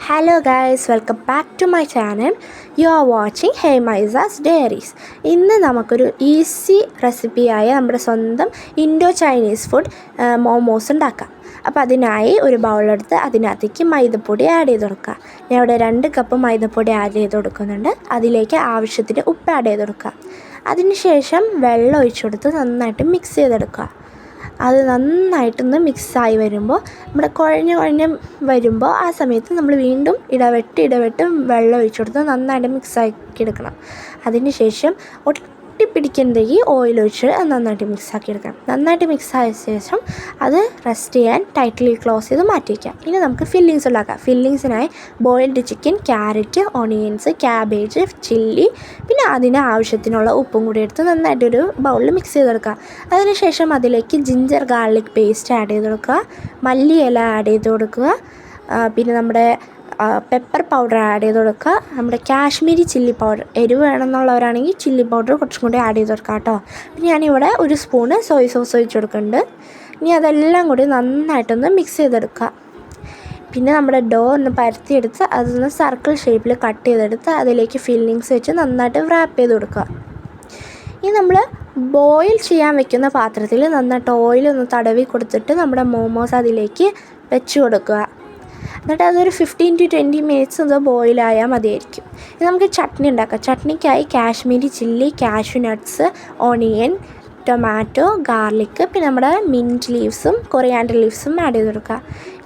Hello guys, welcome back to my channel. You are watching Hemaiza's Diaries. ഇന്ന് നമുക്കൊരു easy റെസിപ്പിയായ നമ്മുടെ സ്വന്തം Indo Chinese food momos ഉണ്ടാക്കാം. അപ്പോൾ അതിനായി ഒരു ബൗളെടുത്ത് അതിനകത്തേക്ക് മൈദപ്പൊടി ആഡ് ചെയ്ത് കൊടുക്കുക. ഞാൻ ഇവിടെ 2 കപ്പ് മൈദപ്പൊടി ആഡ് ചെയ്ത് കൊടുക്കുന്നുണ്ട്. അതിലേക്ക് ആവശ്യത്തിന് ഉപ്പ് ആഡ് ചെയ്ത് കൊടുക്കുക. അതിനുശേഷം വെള്ളം ഒഴിച്ചു കൊടുത്ത് നന്നായിട്ട് മിക്സ് ചെയ്തെടുക്കുക. അത് നന്നായിട്ടൊന്ന് മിക്സായി വരുമ്പോൾ നമ്മുടെ കുഴഞ്ഞ് വരുമ്പോൾ ആ സമയത്ത് നമ്മൾ വീണ്ടും ഇടവിട്ട് വെള്ളം ഒഴിച്ചു കൊടുത്ത് നന്നായിട്ട് മിക്സാക്കി എടുക്കണം. അതിന് ശേഷം ഒട്ടിപ്പിടിക്കുന്നെങ്കിൽ ഓയിൽ ഒഴിച്ച് അത് നന്നായിട്ട് മിക്സാക്കി എടുക്കണം. നന്നായിട്ട് മിക്സായ ശേഷം അത് റെസ്റ്റ് ചെയ്യാൻ ടൈറ്റ്ലി ക്ലോസ് ചെയ്ത് മാറ്റി വയ്ക്കാം. ഇനി നമുക്ക് ഫില്ലിങ്സ് ഉണ്ടാക്കാം. ഫില്ലിങ്സിനായി boiled chicken, carrot, onions, cabbage, chilli, പിന്നെ അതിന് ആവശ്യത്തിനുള്ള ഉപ്പും കൂടി എടുത്ത് നന്നായിട്ടൊരു ബൗളിൽ മിക്സ് ചെയ്തെടുക്കുക. അതിനുശേഷം അതിലേക്ക് ജിഞ്ചർ ഗാർലിക് പേസ്റ്റ് ആഡ് ചെയ്ത് കൊടുക്കുക, മല്ലിയില ആഡ് ചെയ്ത് കൊടുക്കുക, പിന്നെ നമ്മുടെ പെപ്പർ പൗഡർ ആഡ് ചെയ്ത് കൊടുക്കുക, നമ്മുടെ കാശ്മീരി ചില്ലി പൗഡർ, എരിവ് വേണമെന്നുള്ളവരാണെങ്കിൽ ചില്ലി പൗഡർ കുറച്ചും കൂടി ആഡ് ചെയ്ത് കൊടുക്കുക കേട്ടോ. പിന്നെ ഞാനിവിടെ 1 സ്പൂണ് സോയ് സോസ് ഒഴിച്ച് കൊടുക്കുന്നുണ്ട്. ഇനി അതെല്ലാം കൂടി നന്നായിട്ടൊന്ന് മിക്സ് ചെയ്തെടുക്കുക. പിന്നെ നമ്മുടെ ഡോ ഒന്ന് പരത്തിയെടുത്ത് അതൊന്ന് സർക്കിൾ ഷേപ്പിൽ കട്ട് ചെയ്തെടുത്ത് അതിലേക്ക് ഫില്ലിങ്സ് വെച്ച് നന്നായിട്ട് റാപ്പ് ചെയ്ത് കൊടുക്കുക. ഇനി നമ്മൾ ബോയിൽ ചെയ്യാൻ വെക്കുന്ന പാത്രത്തിൽ നന്നായിട്ട് ഓയിലൊന്ന് തടവി കൊടുത്തിട്ട് നമ്മുടെ മോമോസ് അതിലേക്ക് വെച്ച് കൊടുക്കുക. എന്നിട്ട് അതൊരു 15 to 20 മിനിറ്റ്സ് ഒന്ന് ബോയിലായാൽ മതിയായിരിക്കും. ഇനി നമുക്ക് ചട്നി ഉണ്ടാക്കാം. ചട്നിക്കായി Kashmiri chilli, cashew nuts, onion, tomato, garlic, പിന്നെ നമ്മുടെ മിൻറ്റ് ലീവ്സും കൊറിയാൻഡർ ലീവ്സും ആഡ് ചെയ്ത് കൊടുക്കുക.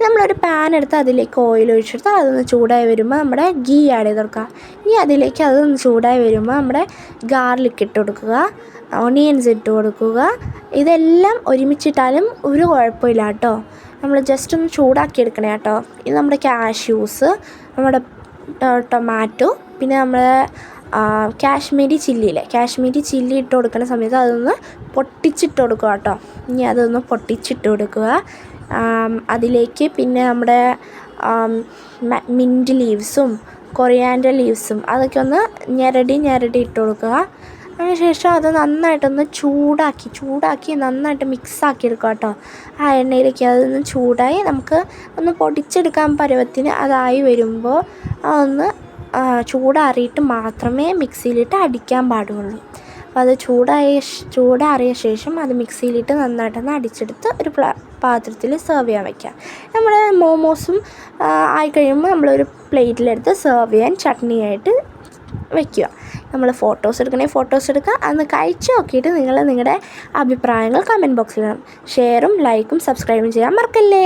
നമ്മളൊരു പാൻ എടുത്ത് അതിലേക്ക് ഓയിൽ ഒഴിച്ചെടുത്ത് അതൊന്ന് ചൂടായി വരുമ്പോൾ നമ്മുടെ ഗീ ആഡ് ചെയ്ത് കൊടുക്കുക. ഇനി അതിലേക്ക് അതൊന്ന് ചൂടായി വരുമ്പോൾ നമ്മുടെ ഗാർലിക്ക് ഇട്ട് കൊടുക്കുക, ഓണിയൻസ് ഇട്ട് കൊടുക്കുക. ഇതെല്ലാം ഒരുമിച്ചിട്ടാലും ഒരു കുഴപ്പമില്ല കേട്ടോ. നമ്മൾ ജസ്റ്റ് ഒന്ന് ചൂടാക്കി എടുക്കണേ കേട്ടോ. ഇത് നമ്മുടെ കാഷ്യൂസ്, നമ്മുടെ ടൊമാറ്റോ, പിന്നെ നമ്മുടെ കാശ്മീരി ചില്ലി ഇട്ട് കൊടുക്കുന്ന സമയത്ത് അതൊന്ന് പൊട്ടിച്ചിട്ട് കൊടുക്കുക കേട്ടോ. ഇനി അതൊന്ന് പൊട്ടിച്ചിട്ട് കൊടുക്കുക. അതിലേക്ക് പിന്നെ നമ്മുടെ മിൻറ്റ് ലീവ്സും കൊറിയാൻഡർ ലീവ്സും അതൊക്കെ ഒന്ന് ഞെരടി ഇട്ട് കൊടുക്കുക. അതിനുശേഷം അത് നന്നായിട്ടൊന്ന് ചൂടാക്കി നന്നായിട്ട് മിക്സാക്കി എടുക്കുക കേട്ടോ. ആ എണ്ണയിലേക്ക് അതൊന്ന് ചൂടായി നമുക്ക് ഒന്ന് പൊടിച്ചെടുക്കാൻ പരുവത്തിന് അതായി വരുമ്പോൾ അതൊന്ന് ചൂടാറിയിട്ട് മാത്രമേ മിക്സിയിലിട്ട് അടിക്കാൻ പാടുള്ളൂ. അപ്പോൾ അത് ചൂടാറിയ ശേഷം അത് മിക്സിയിലിട്ട് നന്നായിട്ടൊന്ന് അടിച്ചെടുത്ത് ഒരു പാത്രത്തിൽ സെർവ് ചെയ്യാൻ വയ്ക്കുക. നമ്മുടെ മോമോസും ആയിക്കഴിയുമ്പോൾ നമ്മളൊരു പ്ലേറ്റിലെടുത്ത് സെർവ് ചെയ്യാൻ ചട്നിയായിട്ട് വയ്ക്കുക. നമ്മൾ ഫോട്ടോസ് എടുക്കുക. അന്ന് കഴിച്ച് നോക്കിയിട്ട് നിങ്ങൾ നിങ്ങളുടെ അഭിപ്രായങ്ങൾ കമൻറ്റ് ബോക്സിൽ ഇടണം. ഷെയറും ലൈക്കും സബ്സ്ക്രൈബും ചെയ്യാൻ മറക്കല്ലേ.